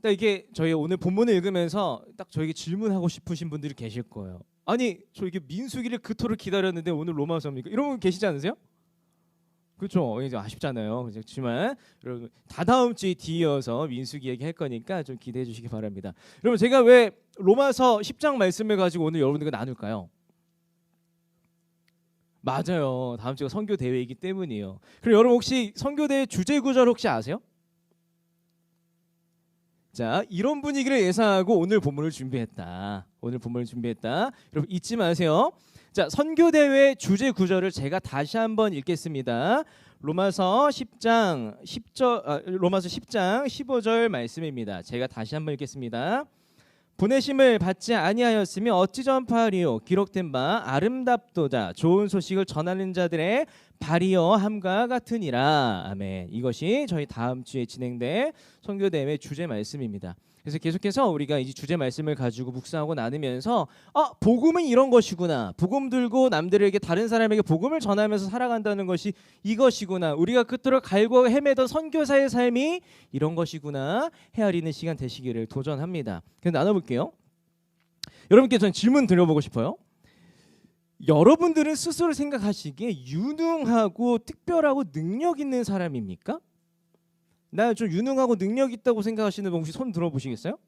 딱 이게 저희 오늘 본문을 읽으면서 딱 저에게 질문하고 싶으신 분들이 계실 거예요. 아니 저 이게 민수기를 그토록 기다렸는데 오늘 로마서입니까? 이런 분 계시지 않으세요? 그렇죠. 이제 아쉽잖아요. 그렇지만 여러분 다다음 주에 뒤이어서 민수기 얘기할 거니까 좀 기대해 주시기 바랍니다. 여러분 제가 왜 로마서 10장 말씀을 가지고 오늘 여러분들과 나눌까요? 맞아요. 다음 주가 선교 대회이기 때문이에요. 그럼 여러분 혹시 선교 대회 주제 구절 혹시 아세요? 자, 이런 분위기를 예상하고 오늘 본문을 준비했다. 오늘 본문을 준비했다. 여러분 잊지 마세요. 자, 선교 대회 주제 구절을 제가 다시 한번 읽겠습니다. 로마서 10장 10절 로마서 10장 15절 말씀입니다. 제가 다시 한번 읽겠습니다. 보내심을 받지 아니하였으며 어찌 전파하리요 기록된 바 아름답도다 좋은 소식을 전하는 자들의 발이여 함과 같으니라. 아멘. 이것이 저희 다음 주에 진행될 선교 대회 주제 말씀입니다. 그래서 계속해서 우리가 이 주제 말씀을 가지고 묵상하고 나누면서 복음은 이런 것이구나. 복음 들고 남들에게 다른 사람에게 복음을 전하면서 살아간다는 것이 이것이구나. 우리가 그토록 갈고 헤매던 선교사의 삶이 이런 것이구나. 헤아리는 시간 되시기를 도전합니다. 그래서 나눠볼게요. 여러분께 저는 질문 드려보고 싶어요. 여러분들은 스스로 생각하시기에 유능하고 특별하고 능력 있는 사람입니까? 나 좀 유능하고 능력 있다고 생각하시는 분 혹시 손 들어보시겠어요?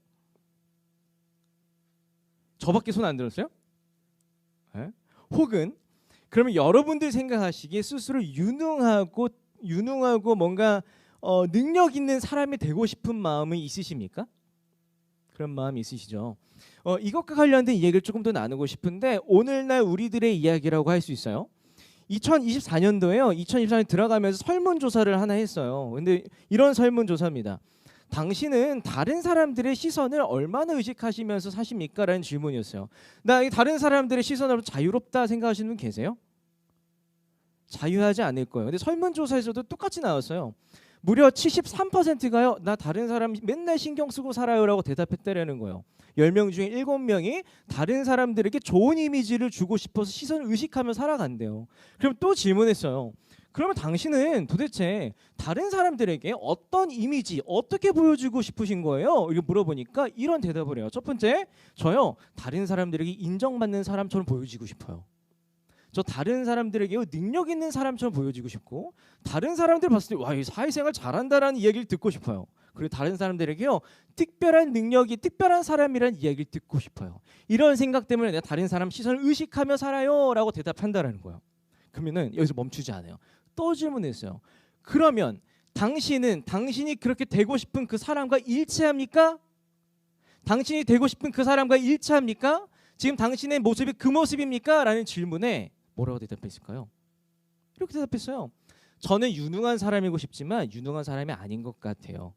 저밖에 손 안 들었어요? 네? 혹은 그러면 여러분들 생각하시기에 스스로 유능하고 뭔가 능력 있는 사람이 되고 싶은 마음이 있으십니까? 그런 마음이 있으시죠? 이것과 관련된 이야기를 조금 더 나누고 싶은데 오늘날 우리들의 이야기라고 할 수 있어요. 2024년도에요. 2024년 들어가면서 설문조사를 하나 했어요. 근데 이런 설문조사입니다. 당신은 다른 사람들의 시선을 얼마나 의식하시면서 사십니까? 라는 질문이었어요. 나 다른 사람들의 시선으로 자유롭다 생각하시는 분 계세요? 자유하지 않을 거예요. 근데 설문조사에서도 똑같이 나왔어요. 무려 73%가요. 나 다른 사람 맨날 신경 쓰고 살아요라고 대답했다라는 거예요. 10명 중에 7명이 다른 사람들에게 좋은 이미지를 주고 싶어서 시선을 의식하며 살아간대요. 그럼 또 질문했어요. 그러면 당신은 도대체 다른 사람들에게 어떤 이미지, 어떻게 보여주고 싶으신 거예요? 이렇게 물어보니까 이런 대답을 해요. 첫 번째, 저요. 다른 사람들에게 인정받는 사람처럼 보여지고 싶어요. 저 다른 사람들에게 능력 있는 사람처럼 보여지고 싶고 다른 사람들 봤을 때 와, 이 사회생활 잘한다라는 이야기를 듣고 싶어요. 그리고 다른 사람들에게요 특별한 능력이 특별한 사람이라는 이야기를 듣고 싶어요. 이런 생각 때문에 내가 다른 사람 시선을 의식하며 살아요 라고 대답한다라는 거예요. 그러면은 여기서 멈추지 않아요. 또 질문했어요. 그러면 당신이 그렇게 되고 싶은 그 사람과 일치합니까? 당신이 되고 싶은 그 사람과 일치합니까? 지금 당신의 모습이 그 모습입니까? 라는 질문에 뭐라고 대답했을까요? 이렇게 대답했어요. 저는 유능한 사람이고 싶지만 유능한 사람이 아닌 것 같아요.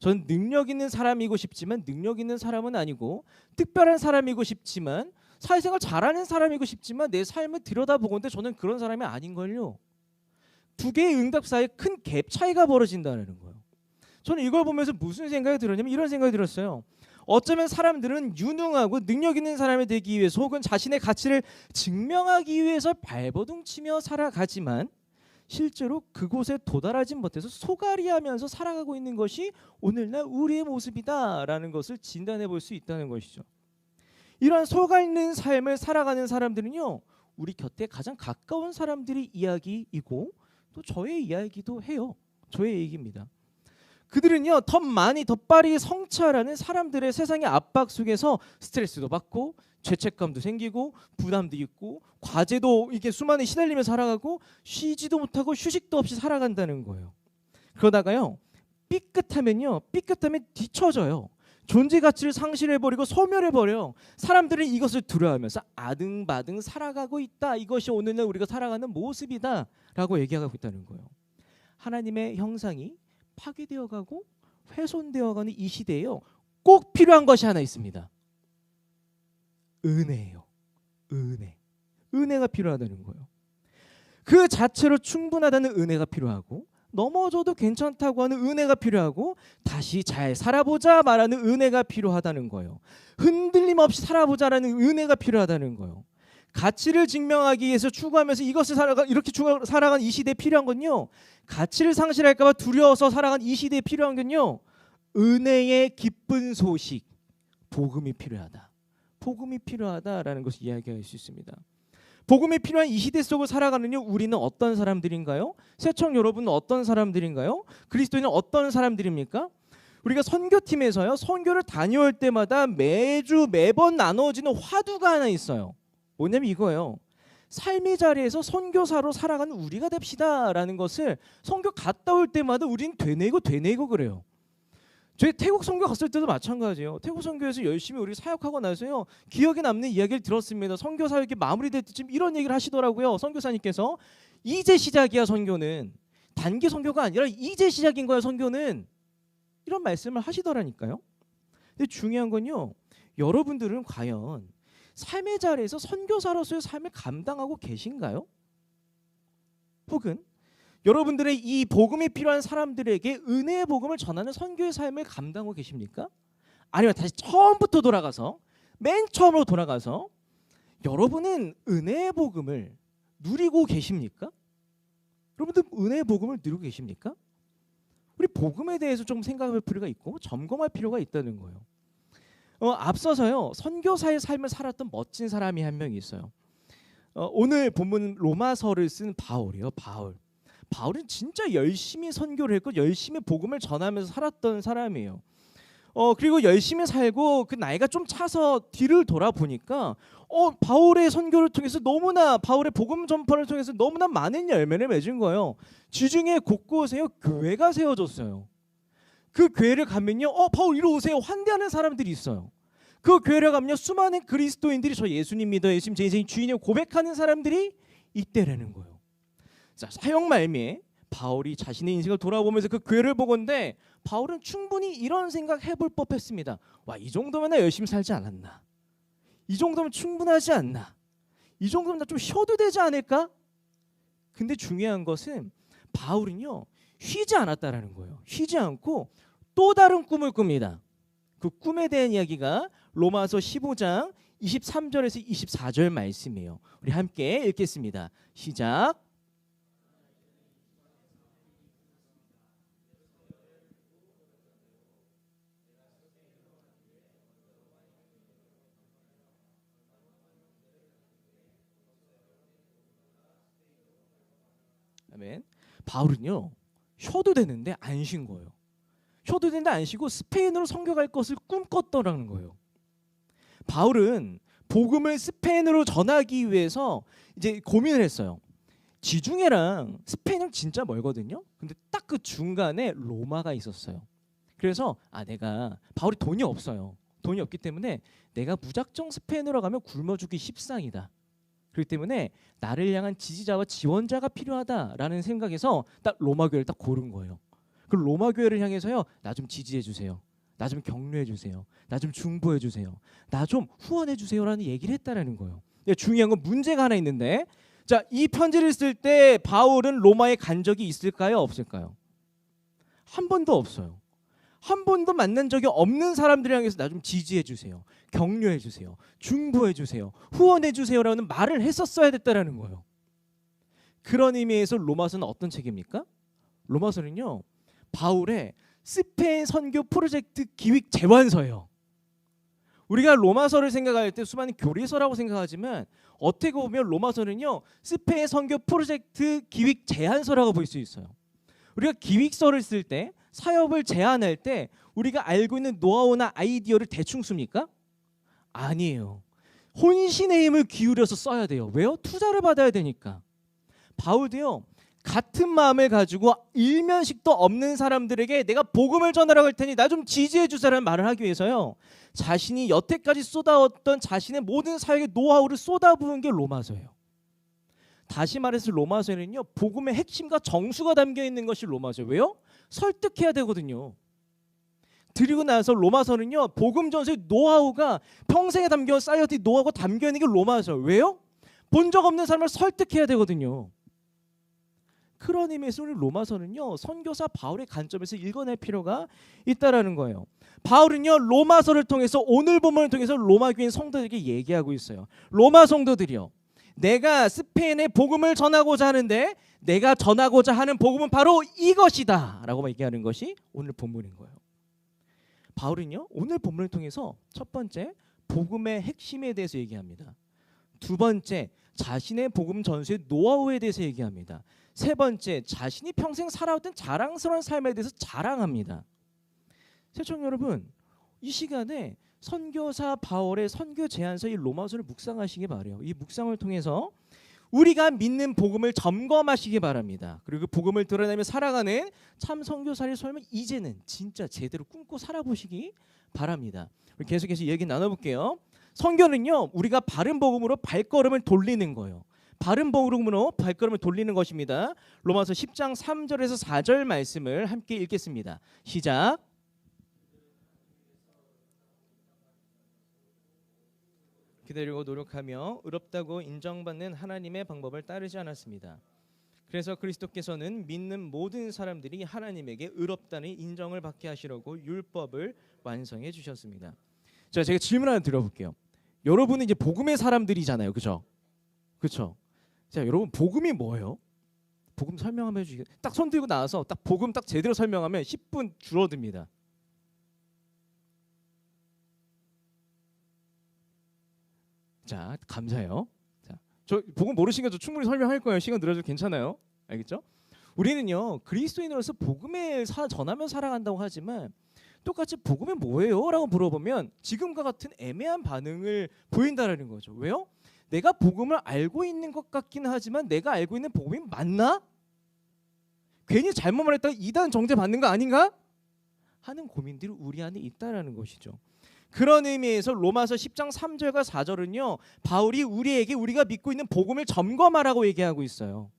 저는 능력 있는 사람이고 싶지만 능력 있는 사람은 아니고 특별한 사람이고 싶지만 사회생활 잘하는 사람이고 싶지만 내 삶을 들여다보건대 저는 그런 사람이 아닌걸요. 두 개의 응답 사이에 큰 갭 차이가 벌어진다는 거예요. 저는 이걸 보면서 무슨 생각이 들었냐면 이런 생각이 들었어요. 어쩌면 사람들은 유능하고 능력 있는 사람이 되기 위해서 혹은 자신의 가치를 증명하기 위해서 발버둥치며 살아가지만 실제로 그곳에 도달하지 못해서 소갈이하면서 살아가고 있는 것이 오늘날 우리의 모습이다라는 것을 진단해 볼 수 있다는 것이죠. 이러한 속아있는 삶을 살아가는 사람들은요 우리 곁에 가장 가까운 사람들의 이야기이고 또 저의 이야기도 해요. 저의 얘기입니다. 그들은요 더 많이 더 빠르게 성찰하는 사람들의 세상의 압박 속에서 스트레스도 받고 죄책감도 생기고 부담도 있고 과제도 이게 수많은 시달리며 살아가고 쉬지도 못하고 휴식도 없이 살아간다는 거예요. 그러다가요 삐끗하면 뒤처져요. 존재 가치를 상실해버리고 소멸해버려요. 사람들은 이것을 두려워하면서 아등바등 살아가고 있다. 이것이 오늘날 우리가 살아가는 모습이다 라고 얘기하고 있다는 거예요. 하나님의 형상이 파괴되어가고 훼손되어가는 이 시대에요 꼭 필요한 것이 하나 있습니다. 은혜예요. 은혜가 필요하다는 거예요. 그 자체로 충분하다는 은혜가 필요하고 넘어져도 괜찮다고 하는 은혜가 필요하고 다시 잘 살아보자 말하는 은혜가 필요하다는 거예요. 흔들림 없이 살아보자라는 은혜가 필요하다는 거예요. 가치를 증명하기 위해서 추구하면서 이것을 살아간 이 시대에 필요한 건요 가치를 상실할까 봐 두려워서 살아간 이 시대에 필요한 건요 은혜의 기쁜 소식, 복음이 필요하다. 복음이 필요하다라는 것을 이야기할 수 있습니다. 복음이 필요한 이 시대 속을 살아가는 우리는 어떤 사람들인가요? 새청 여러분은 어떤 사람들인가요? 그리스도인은 어떤 사람들입니까? 우리가 선교팀에서요, 선교를 다녀올 때마다 매번 나눠지는 화두가 하나 있어요. 뭐냐면 이거예요. 삶의 자리에서 선교사로 살아가는 우리가 됩시다라는 것을 선교 갔다 올 때마다 우리는 되뇌고 그래요. 저희 태국 선교 갔을 때도 마찬가지예요. 태국 선교에서 열심히 우리 사역하고 나서요, 기억에 남는 이야기를 들었습니다. 선교 사역이 마무리될 때쯤 이런 얘기를 하시더라고요. 선교사님께서 이제 시작이야 선교는. 단기 선교가 아니라 이제 시작인 거야 선교는. 이런 말씀을 하시더라니까요. 근데 중요한 건요, 여러분들은 과연 삶의 자리에서 선교사로서의 삶을 감당하고 계신가요? 혹은 여러분들의 이 복음이 필요한 사람들에게 은혜의 복음을 전하는 선교의 삶을 감당하고 계십니까? 아니면 다시 처음부터 돌아가서, 맨 처음으로 돌아가서 여러분은 은혜의 복음을 누리고 계십니까? 여러분들 은혜의 복음을 누리고 계십니까? 우리 복음에 대해서 좀 생각할 필요가 있고 점검할 필요가 있다는 거예요. 앞서서요, 선교사의 삶을 살았던 멋진 사람이 한 명 있어요. 오늘 본문 로마서를 쓴 바울이에요. 바울은 진짜 열심히 선교를 했고 열심히 복음을 전하면서 살았던 사람이에요. 그리고 열심히 살고 그 나이가 좀 차서 뒤를 돌아보니까 바울의 선교를 통해서 바울의 복음 전파를 통해서 너무나 많은 열매를 맺은 거예요. 지중해 곳곳에요, 교회가 세워졌어요. 그 교회를 가면요, 바울 이리 오세요 환대하는 사람들이 있어요. 그 교회를 가면요, 수많은 그리스도인들이 저 예수님 믿어요, 예수님 제 인생의 주인이라고 고백하는 사람들이 있대라는 거예요. 자, 사역 말미에 바울이 자신의 인생을 돌아보면서 그 교회를 보건대 바울은 충분히 이런 생각 해볼 법했습니다. 와, 이 정도면 나 열심히 살지 않았나? 이 정도면 충분하지 않나? 이 정도면 나 좀 쉬어도 되지 않을까? 근데 중요한 것은 바울은요, 쉬지 않았다라는 거예요. 쉬지 않고 또 다른 꿈을 꿉니다. 그 꿈에 대한 이야기가 로마서 15장 23절에서 24절 말씀이에요. 우리 함께 읽겠습니다. 시작. 아멘. 바울은요, 쉬어도 되는데 안 쉰 거예요. 쉬어도 되는데 안 쉬고 스페인으로 선교 갈 것을 꿈꿨더라는 거예요. 바울은 복음을 스페인으로 전하기 위해서 이제 고민을 했어요. 지중해랑 스페인은 진짜 멀거든요. 근데 딱 그 중간에 로마가 있었어요. 그래서 바울이 돈이 없어요. 돈이 없기 때문에 내가 무작정 스페인으로 가면 굶어 죽기 십상이다. 그렇기 때문에 나를 향한 지지자와 지원자가 필요하다라는 생각에서 딱 로마 교회를 딱 고른 거예요. 그 로마 교회를 향해서요, 나 좀 지지해 주세요. 나 좀 격려해 주세요. 나 좀 중보해 주세요. 나 좀 후원해 주세요라는 얘기를 했다라는 거예요. 중요한 건 문제가 하나 있는데, 자, 이 편지를 쓸 때 바울은 로마에 간 적이 있을까요, 없을까요? 한 번도 없어요. 한 번도 만난 적이 없는 사람들을 향해서 나 좀 지지해 주세요. 격려해 주세요. 중보해 주세요. 후원해 주세요라는 말을 했었어야 됐다라는 거예요. 그런 의미에서 로마서는 어떤 책입니까? 로마서는요, 바울의 스페인 선교 프로젝트 기획 제완서예요. 우리가 로마서를 생각할 때 수많은 교리서라고 생각하지만 어떻게 보면 로마서는요, 스페인 선교 프로젝트 기획 제안서라고 볼 수 있어요. 우리가 기획서를 쓸 때, 사역을 제안할 때 우리가 알고 있는 노하우나 아이디어를 대충 씁니까? 아니에요. 혼신의 힘을 기울여서 써야 돼요. 왜요? 투자를 받아야 되니까. 바울도요, 같은 마음을 가지고 일면식도 없는 사람들에게 내가 복음을 전하라고 할 테니 나 좀 지지해 주세요라는 말을 하기 위해서요, 자신이 여태까지 쏟아왔던 자신의 모든 사역의 노하우를 쏟아부은 게 로마서예요. 다시 말해서 로마서에는요, 복음의 핵심과 정수가 담겨 있는 것이 로마서예요. 왜요? 설득해야 되거든요. 그리고 나서 로마서는요, 복음 전서의 노하우가 평생에 쌓여진 노하우가 담겨 있는 게 로마서예요. 왜요? 본 적 없는 사람을 설득해야 되거든요. 그런 의미에서 우리 로마서는요, 선교사 바울의 관점에서 읽어낼 필요가 있다라는 거예요. 바울은요, 로마서를 통해서, 오늘 본문을 통해서 로마 교인 성도들에게 얘기하고 있어요. 로마 성도들이요, 내가 스페인에 복음을 전하고자 하는데 내가 전하고자 하는 복음은 바로 이것이다 라고 얘기하는 것이 오늘 본문인 거예요. 바울은요 오늘 본문을 통해서 첫 번째 복음의 핵심에 대해서 얘기합니다. 두 번째 자신의 복음 전수의 노하우에 대해서 얘기합니다. 세 번째 자신이 평생 살아왔던 자랑스러운 삶에 대해서 자랑합니다. 시청자 여러분, 이 시간에 선교사 바울의 선교 제안서 이 로마서를 묵상하시기 바라요. 이 묵상을 통해서 우리가 믿는 복음을 점검하시기 바랍니다. 그리고 그 복음을 드러내며 살아가는 참 선교사를 설명 이제는 진짜 제대로 꿈꿔 살아보시기 바랍니다. 우리 계속해서 얘기 나눠볼게요. 선교는요 우리가 바른 복음으로 발걸음을 돌리는 거예요. 바른 복음으로 발걸음을 돌리는 것입니다. 로마서 10장 3절에서 4절 말씀을 함께 읽겠습니다. 시작. 기다리고 노력하며 의롭다고 인정받는 하나님의 방법을 따르지 않았습니다. 그래서 그리스도께서는 믿는 모든 사람들이 하나님에게 의롭다는 인정을 받게 하시려고 율법을 완성해 주셨습니다. 자, 제가 질문 하나 드려볼게요. 여러분은 이제 복음의 사람들이잖아요, 그렇죠? 그렇죠? 자, 여러분 복음이 뭐예요? 복음 설명 한번 해주시겠어요? 딱 손 들고 나와서 딱 복음 딱 제대로 설명하면 10분 줄어듭니다. 자, 감사해요. 자, 저 복음 모르시니까 저 충분히 설명할 거예요. 시간 늘어져도 괜찮아요. 알겠죠? 우리는요 그리스도인으로서 복음을 전하며 살아간다고 하지만 똑같이 복음이 뭐예요? 라고 물어보면 지금과 같은 애매한 반응을 보인다는 거죠. 왜요? 내가 복음을 알고 있는 것 같긴 하지만 내가 알고 있는 복음이 맞나? 괜히 잘못 말했다가 이단 정죄 받는 거 아닌가? 하는 고민들이 우리 안에 있다는 것이죠. 그런 의미에서 로마서 10장 3절과 4절은요 바울이 우리에게 우리가 믿고 있는 복음을 점검하라고 얘기하고 있어요.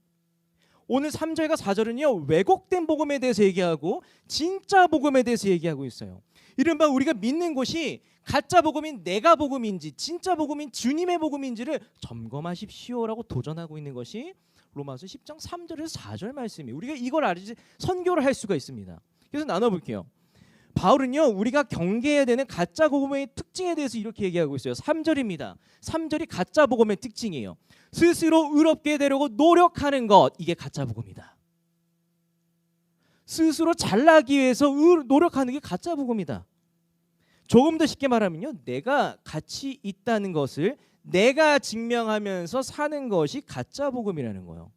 오늘 3절과 4절은요 왜곡된 복음에 대해서 얘기하고 진짜 복음에 대해서 얘기하고 있어요. 이른바 우리가 믿는 것이 가짜 복음인 내가 복음인지 진짜 복음인 주님의 복음인지를 점검하십시오라고 도전하고 있는 것이 로마서 10장 3절에서 4절 말씀이에요. 우리가 이걸 알지 선교를 할 수가 있습니다. 그래서 나눠볼게요. 바울은요 우리가 경계해야 되는 가짜 복음의 특징에 대해서 이렇게 얘기하고 있어요. 3절입니다. 3절이 가짜 복음의 특징이에요. 스스로 의롭게 되려고 노력하는 것, 이게 가짜 복음이다. 스스로 잘나기 위해서 노력하는 게 가짜 복음이다. 조금 더 쉽게 말하면요 내가 가치 있다는 것을 내가 증명하면서 사는 것이 가짜 복음이라는 거예요.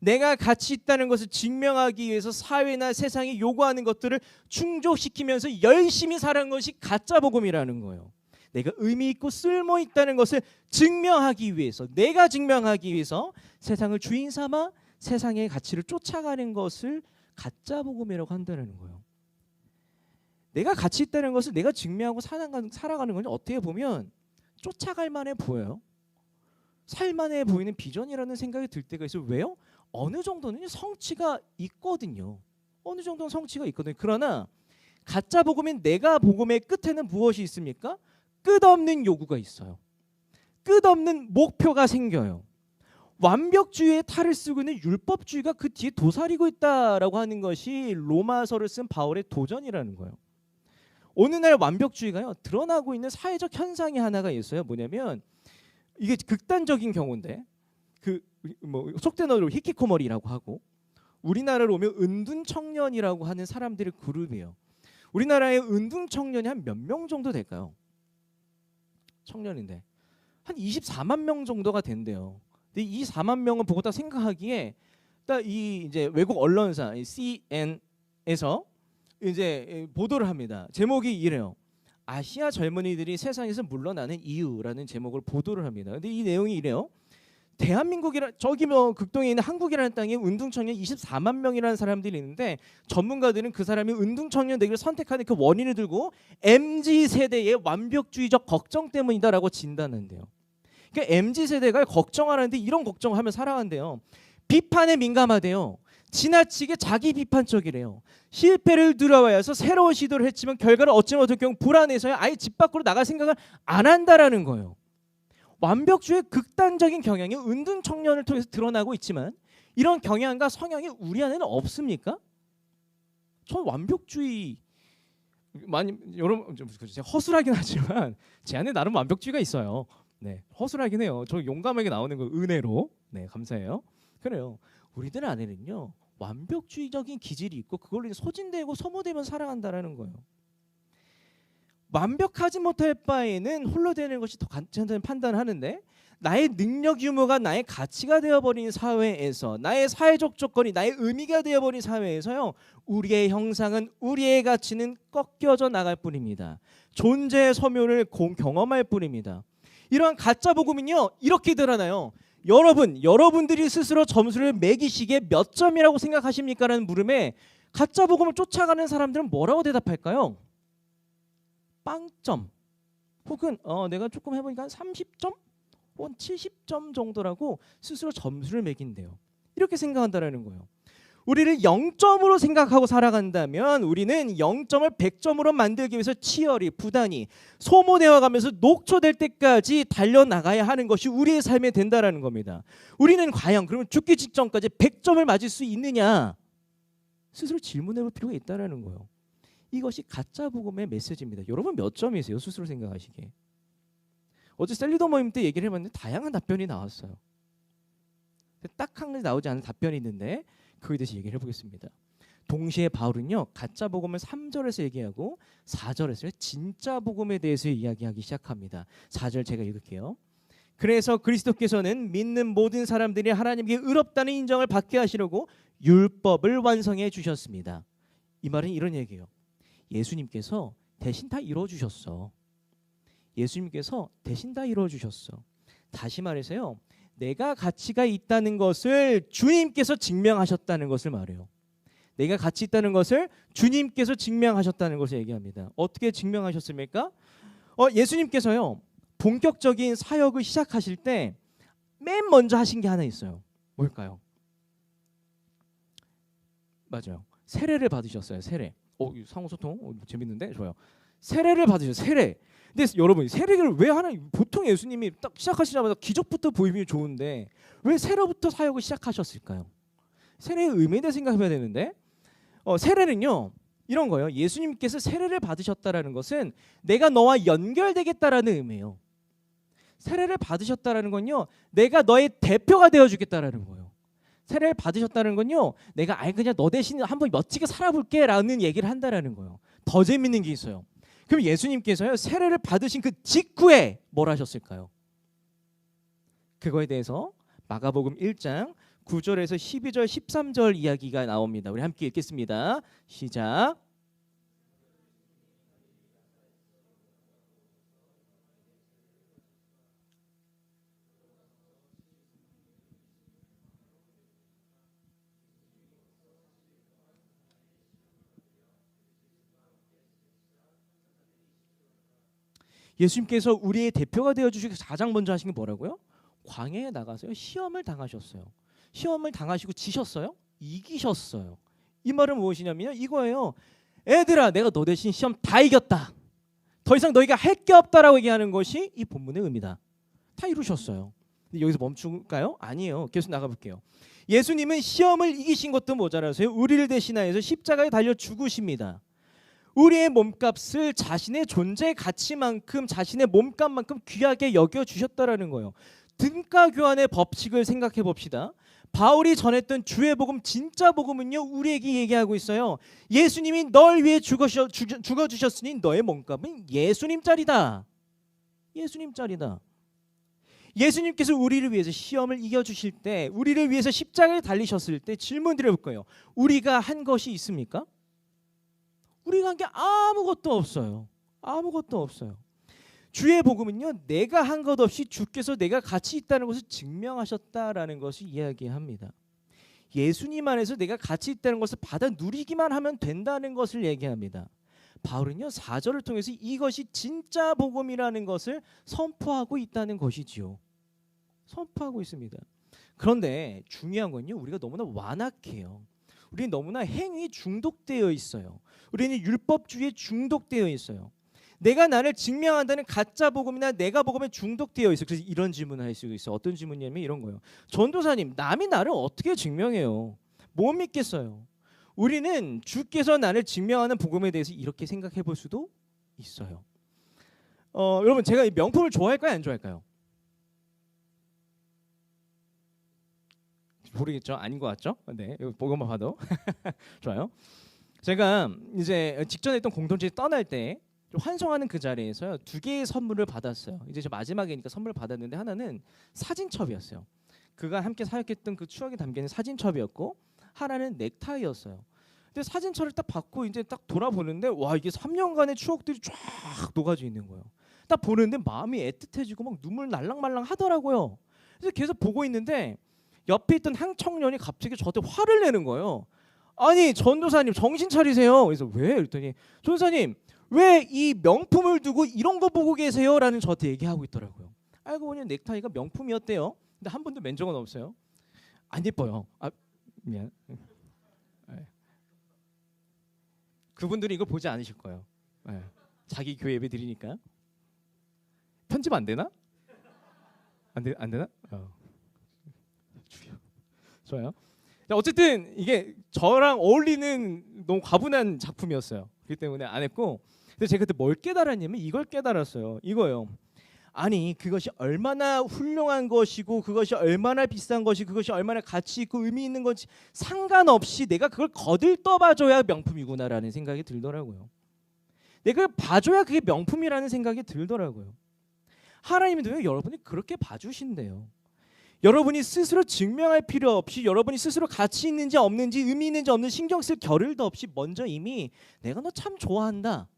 내가 가치 있다는 것을 증명하기 위해서 사회나 세상이 요구하는 것들을 충족시키면서 열심히 사는 것이 가짜 복음이라는 거예요. 내가 의미 있고 쓸모 있다는 것을 증명하기 위해서, 내가 증명하기 위해서 세상을 주인 삼아 세상의 가치를 쫓아가는 것을 가짜 복음이라고 한다는 거예요. 내가 가치 있다는 것을 내가 증명하고 살아가는 건 어떻게 보면 쫓아갈 만해 보여요. 살만해 보이는 비전이라는 생각이 들 때가 있어요. 왜요? 어느 정도는 성취가 있거든요. 어느 정도는 성취가 있거든요. 그러나 가짜 복음인 내가 복음의 끝에는 무엇이 있습니까? 끝없는 요구가 있어요. 끝없는 목표가 생겨요. 완벽주의의 탈을 쓰고 있는 율법주의가 그 뒤에 도사리고 있다라고 하는 것이 로마서를 쓴 바울의 도전이라는 거예요. 오늘날 완벽주의가요 드러나고 있는 사회적 현상이 하나가 있어요. 뭐냐면 이게 극단적인 경우인데 뭐 속된 언어로 히키코머리라고 하고 우리나라로 오면 은둔 청년이라고 하는 사람들의 그룹이에요. 우리나라의 은둔 청년이 한 몇 명 정도 될까요? 청년인데 한 24만 명 정도가 된대요. 근데 이 4만 명을 보고 딱 생각하기에 딱 이 이제 외국 언론사 CN에서 이제 보도를 합니다. 제목이 이래요. 아시아 젊은이들이 세상에서 물러나는 이유라는 제목을 보도를 합니다. 근데 이 내용이 이래요. 대한민국이라 저기 뭐 극동에 있는 한국이라는 땅에 운동 청년 24만 명이라는 사람들이 있는데 전문가들은 그 사람이 운동 청년 되기를 선택하는 그 원인을 들고 MZ 세대의 완벽주의적 걱정 때문이다라고 진단한대요. 그러니까 MZ 세대가 걱정하는데 이런 걱정을 하면 살아간대요. 비판에 민감하대요. 지나치게 자기 비판적이래요. 실패를 두려워해서 새로운 시도를 했지만 결과를 얻지 못할 경우 불안해서야 아예 집 밖으로 나갈 생각을 안 한다라는 거예요. 완벽주의의 극단적인 경향이 은둔 청년을 통해서 드러나고 있지만 이런 경향과 성향이 우리 안에는 없습니까? 전 완벽주의 많이 여러분 좀 허술하긴 하지만 제 안에 나름 완벽주의가 있어요. 네, 허술하긴 해요. 저 용감하게 나오는 거 은혜로. 네, 감사해요. 그래요. 우리들 안에는요 완벽주의적인 기질이 있고 그걸로 소진되고 소모되면 살아간다라는 거예요. 완벽하지 못할 바에는 홀로 되는 것이 더 괜찮다는 판단을 하는데, 나의 능력 유무가 나의 가치가 되어버린 사회에서, 나의 사회적 조건이 나의 의미가 되어버린 사회에서요, 우리의 형상은, 우리의 가치는 꺾여져 나갈 뿐입니다. 존재의 섬유를 경험할 뿐입니다. 이러한 가짜 복음은요, 이렇게 드러나요. 여러분들이 스스로 점수를 매기시기에 몇 점이라고 생각하십니까? 라는 물음에 가짜 복음을 쫓아가는 사람들은 뭐라고 대답할까요? 빵점, 혹은 내가 조금 해보니까 한 30점? 혹은 70점 정도라고 스스로 점수를 매긴대요. 이렇게 생각한다는 거예요. 우리를 0점으로 생각하고 살아간다면 우리는 0점을 100점으로 만들기 위해서 치열히 부단히 소모되어 가면서 녹초될 때까지 달려나가야 하는 것이 우리의 삶에 된다는 겁니다. 우리는 과연 그러면 죽기 직전까지 100점을 맞을 수 있느냐? 스스로 질문해 볼 필요가 있다는 거예요. 이것이 가짜 복음의 메시지입니다. 여러분 몇 점이세요? 스스로 생각하시기에. 어제 셀리더 모임 때 얘기를 해봤는데 다양한 답변이 나왔어요. 딱 한 가지 나오지 않은 답변이 있는데 그에 대해서 얘기를 해보겠습니다. 동시에 바울은요, 가짜 복음을 3절에서 얘기하고 4절에서 진짜 복음에 대해서 이야기하기 시작합니다. 4절 제가 읽을게요. 그래서 그리스도께서는 믿는 모든 사람들이 하나님께 의롭다는 인정을 받게 하시려고 율법을 완성해 주셨습니다. 이 말은 이런 얘기예요. 예수님께서 대신 다 이루어주셨어. 예수님께서 대신 다 이루어주셨어. 다시 말해서요, 내가 가치가 있다는 것을 주님께서 증명하셨다는 것을 말해요. 내가 가치 있다는 것을 주님께서 증명하셨다는 것을 얘기합니다. 어떻게 증명하셨습니까? 예수님께서요, 본격적인 사역을 시작하실 때 맨 먼저 하신 게 하나 있어요. 뭘까요? 맞아요. 세례를 받으셨어요. 세례. 상호소통 재밌는데? 좋아요. 세례를 받으셨어요. 세례. 근데 여러분, 세례를 왜 하나? 보통 예수님이 딱 시작하시자마자 기적부터 보이면 좋은데 왜 세례부터 사역을 시작하셨을까요? 세례의 의미에 대해 생각해봐야 되는데, 세례는요, 이런 거예요. 예수님께서 세례를 받으셨다라는 것은 내가 너와 연결되겠다라는 의미예요. 세례를 받으셨다라는 건요, 내가 너의 대표가 되어주겠다라는 거예요. 세례를 받으셨다는 건요, 내가 그냥 너 대신 한번 멋지게 살아볼게라는 얘기를 한다라는 거예요. 더 재밌는 게 있어요. 그럼 예수님께서요, 세례를 받으신 그 직후에 뭘 하셨을까요? 그거에 대해서 마가복음 1장 9절에서 12절 13절 이야기가 나옵니다. 우리 함께 읽겠습니다. 시작. 예수님께서 우리의 대표가 되어주시고 가장 먼저 하신 게 뭐라고요? 광야에 나가서요, 시험을 당하셨어요. 시험을 당하시고 지셨어요? 이기셨어요. 이 말은 무엇이냐면요, 이거예요. 애들아, 내가 너 대신 시험 다 이겼다. 더 이상 너희가 할 게 없다라고 얘기하는 것이 이 본문의 의미다. 다 이루셨어요. 근데 여기서 멈출까요? 아니에요. 계속 나가볼게요. 예수님은 시험을 이기신 것도 모자라서요, 우리를 대신하여서 십자가에 달려 죽으십니다. 우리의 몸값을 자신의 존재 가치만큼, 자신의 몸값만큼 귀하게 여겨주셨다라는 거예요. 등가 교환의 법칙을 생각해 봅시다. 바울이 전했던 주의 복음, 진짜 복음은요, 우리에게 얘기하고 있어요. 예수님이 널 위해 죽어주셨으니 너의 몸값은 예수님짜리다. 예수님짜리다. 예수님께서 우리를 위해서 시험을 이겨주실 때, 우리를 위해서 십자가에 달리셨을 때 질문 드려볼 거예요. 우리가 한 것이 있습니까? 우리가 한 게 아무것도 없어요. 아무것도 없어요. 주의 복음은요, 내가 한 것 없이 주께서 내가 가치 있다는 것을 증명하셨다라는 것을 이야기합니다. 예수님 안에서 내가 가치 있다는 것을 받아 누리기만 하면 된다는 것을 얘기합니다. 바울은요, 4절을 통해서 이것이 진짜 복음이라는 것을 선포하고 있다는 것이지요. 선포하고 있습니다. 그런데 중요한 건요, 우리가 너무나 완악해요. 우리는 너무나 행위에 중독되어 있어요. 우리는 율법주의에 중독되어 있어요. 내가 나를 증명한다는 가짜 복음이나 내가 복음에 중독되어 있어요. 그래서 이런 질문을 할 수 있어요. 어떤 질문이냐면 이런 거예요. 전도사님, 남이 나를 어떻게 증명해요? 못 믿겠어요. 우리는 주께서 나를 증명하는 복음에 대해서 이렇게 생각해 볼 수도 있어요. 여러분, 제가 이 명품을 좋아할까요, 안 좋아할까요? 모르겠죠. 아닌 것 같죠? 네, 이거 보고만 봐도 좋아요. 제가 이제 직전에 있던 공동체에 떠날 때 좀 환송하는 그 자리에서요 2개의 선물을 받았어요. 이제 저 마지막이니까 선물 받았는데 하나는 사진첩이었어요. 그가 함께 사역했던 그 추억이 담겨있는 사진첩이었고 하나는 넥타이였어요. 근데 사진첩을 딱 받고 이제 딱 돌아보는데 와 이게 3년간의 추억들이 쫙 녹아져 있는 거예요. 딱 보는데 마음이 애틋해지고 막 눈물 날랑말랑 하더라고요. 그래서 계속 보고 있는데 옆에 있던 한 청년이 갑자기 저한테 화를 내는 거예요. 아니 전도사님 정신 차리세요. 그래서 왜? 그랬더니 전도사님 왜 이 명품을 두고 이런 거 보고 계세요? 라는 저한테 얘기하고 있더라고요. 알고 보니 넥타이가 명품이었대요. 근데 한 번도 맨 적은 없어요. 안 예뻐요. 아 미안. 그분들이 이거 보지 않으실 거예요. 네. 자기 교회 예배 드리니까. 편집 안 되나? 안 되나? 좋아요. 어쨌든 이게 저랑 어울리는 너무 과분한 작품이었어요. 그렇기 때문에 안 했고. 근데 제가 그때 뭘 깨달았냐면 이걸 깨달았어요. 이거요. 아니 그것이 얼마나 훌륭한 것이고 그것이 얼마나 비싼 것이 그것이 얼마나 가치 있고 의미 있는 건지 상관없이 내가 그걸 거들떠봐줘야 명품이구나라는 생각이 들더라고요. 내가 봐줘야 그게 명품이라는 생각이 들더라고요. 하나님도요 여러분이 그렇게 봐주신대요. 여러분이 스스로 증명할 필요 없이 여러분이 스스로 가치 있는지 없는지 의미 있는지 없는지 신경 쓸 겨를도 없이 먼저 이미 내가 너 참 좋아한다.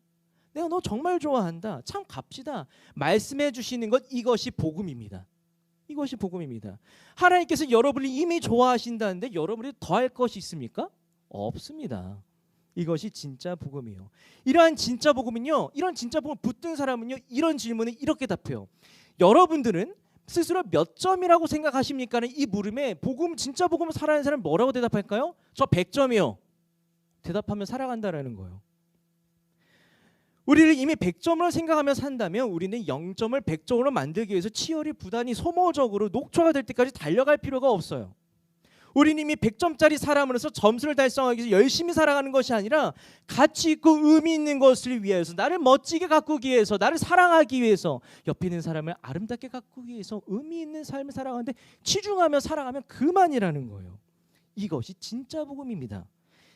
내가 너 정말 좋아한다. 참 값지다. 말씀해 주시는 것 이것이 복음입니다. 이것이 복음입니다. 하나님께서 여러분을 이미 좋아하신다는데 여러분이 더할 것이 있습니까? 없습니다. 이것이 진짜 복음이에요. 이러한 진짜 복음은요. 이런 진짜 복음 붙든 사람은요. 이런 질문에 이렇게 답해요. 여러분들은 스스로 몇 점이라고 생각하십니까? 이 물음에 복음 진짜 복음을 살아가는 사람은 뭐라고 대답할까요? 저 100점이요. 대답하면 살아간다라는 거예요. 우리를 이미 100점으로 생각하며 산다면 우리는 0점을 100점으로 만들기 위해서 치열히 부단히 소모적으로 녹초가 될 때까지 달려갈 필요가 없어요. 우리는 이미 100점짜리 사람으로서 점수를 달성하기 위해서 열심히 살아가는 것이 아니라 가치 있고 의미 있는 것을 위해서 나를 멋지게 가꾸기 위해서 나를 사랑하기 위해서 옆에 있는 사람을 아름답게 가꾸기 위해서 의미 있는 삶을 살아가는데 치중하며 살아가면 그만이라는 거예요. 이것이 진짜 복음입니다.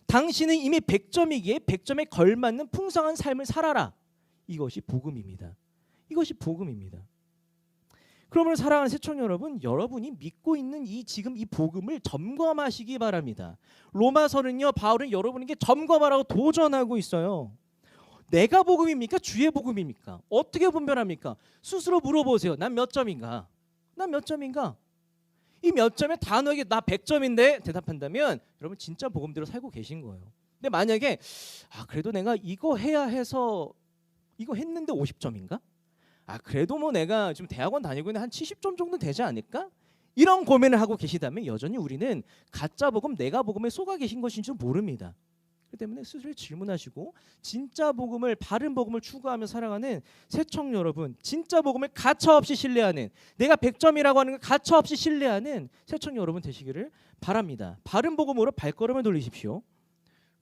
당신은 이미 100점이기에 100점에 걸맞는 풍성한 삶을 살아라. 이것이 복음입니다. 이것이 복음입니다. 그러므로 사랑하는 새청 여러분, 여러분이 믿고 있는 지금 이 복음을 점검하시기 바랍니다. 로마서는요, 바울은 여러분에게 점검하라고 도전하고 있어요. 내가 복음입니까? 주의 복음입니까? 어떻게 분별합니까? 스스로 물어보세요. 난 몇 점인가? 난 몇 점인가? 이 몇 점에 단호하게 나 100점인데 대답한다면 여러분 진짜 복음대로 살고 계신 거예요. 근데 만약에 그래도 내가 이거 해야 해서 이거 했는데 50점인가? 그래도 뭐 내가 지금 대학원 다니고 있는데 한 70점 정도 되지 않을까? 이런 고민을 하고 계시다면 여전히 우리는 가짜 복음, 내가 복음에 속아 계신 것인 줄 모릅니다. 그렇기 때문에 스스로 질문하시고 진짜 복음을 바른 복음을 추구하며 살아가는 새청 여러분, 진짜 복음을 가차없이 신뢰하는 내가 100점이라고 하는 걸 가차없이 신뢰하는 새청 여러분 되시기를 바랍니다. 바른 복음으로 발걸음을 돌리십시오.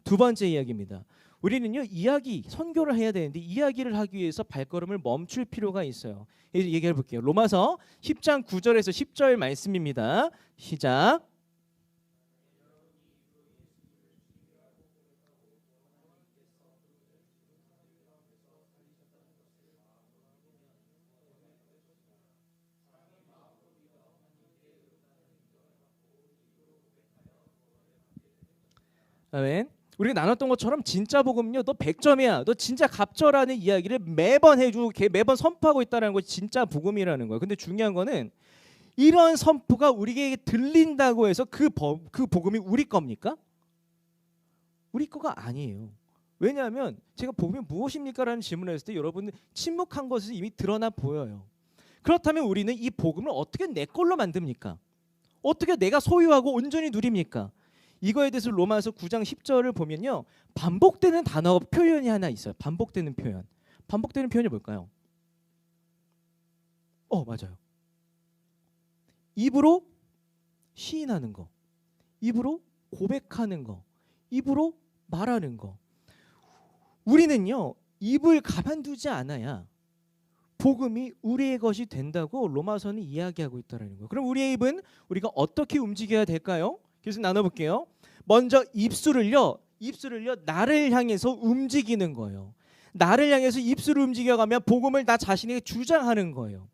두 번째 이야기입니다. 우리는요 선교를 해야 되는데 이야기를 하기 위해서 발걸음을 멈출 필요가 있어요. 얘기해 볼게요. 로마서 10장 9절에서 10절 말씀입니다. 시작. 아멘. 우리가 나눴던 것처럼 진짜 복음은요, 너 100점이야, 너 진짜 갑절하는 이야기를 매번 해주고 매번 선포하고 있다는 것이 진짜 복음이라는 거예요. 근데 중요한 거는 이런 선포가 우리에게 들린다고 해서 그 복음이 우리 겁니까? 우리 거가 아니에요. 왜냐하면 제가 복음이 무엇입니까? 라는 질문을 했을 때 여러분은 침묵한 것이 이미 드러나 보여요. 그렇다면 우리는 이 복음을 어떻게 내 걸로 만듭니까? 어떻게 내가 소유하고 온전히 누립니까? 이거에 대해서 로마서 9장 10절을 보면요. 반복되는 단어 표현이 하나 있어요. 반복되는 표현. 반복되는 표현이 뭘까요? 맞아요. 입으로 시인하는 거. 입으로 고백하는 거. 입으로 말하는 거. 우리는요. 입을 가만두지 않아야 복음이 우리의 것이 된다고 로마서는 이야기하고 있다는 거예요. 그럼 우리의 입은 우리가 어떻게 움직여야 될까요? 그래서 나눠볼게요. 먼저 입술을요 나를 향해서 움직이는 거예요. 나를 향해서 입술을 움직여가며 복음을 나 자신에게 주장하는 거예요.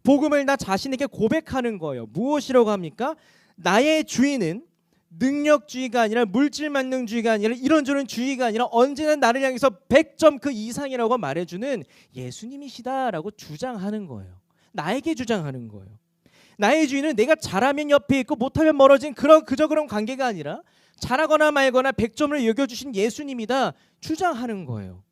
복음을 나 자신에게 고백하는 거예요. 무엇이라고 합니까? 나의 주인은 능력주의가 아니라 물질만능주의가 아니라 이런저런 주의가 아니라 언제나 나를 향해서 100점 그 이상이라고 말해주는 예수님이시다라고 주장하는 거예요. 나에게 주장하는 거예요. 나의 주인은 내가 잘하면 옆에 있고 못하면 멀어진 그저 그런 관계가 아니라 잘하거나 말거나 100점을 여겨주신 예수님이다 주장하는 거예요.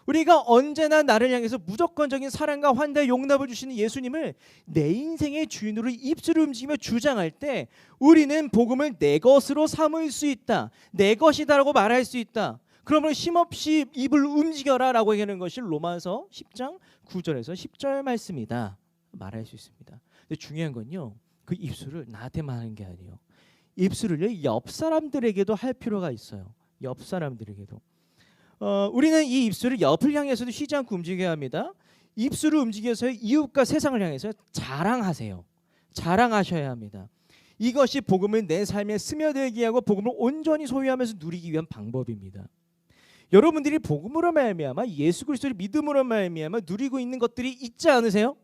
우리가 언제나 나를 향해서 무조건적인 사랑과 환대의 용납을 주시는 예수님을 내 인생의 주인으로 입술을 움직이며 주장할 때 우리는 복음을 내 것으로 삼을 수 있다. 내 것이다라고 말할 수 있다. 그러면 힘없이 입을 움직여라 라고 얘기하는 것이 로마서 10장 9절에서 10절 말씀이다 말할 수 있습니다. 근데 중요한 건요, 그 입술을 나한테만 하는 게 아니에요. 입술을 옆 사람들에게도 할 필요가 있어요. 옆 사람들에게도. 우리는 이 입술을 옆을 향해서도 쉬지 않고 움직여야 합니다. 입술을 움직여서 이웃과 세상을 향해서 자랑하세요. 자랑하셔야 합니다. 이것이 복음을 내 삶에 스며들게 하고 복음을 온전히 소유하면서 누리기 위한 방법입니다. 여러분들이 복음으로 말미암아 예수 그리스도를 믿음으로 말미암아 누리고 있는 것들이 있지 않으세요?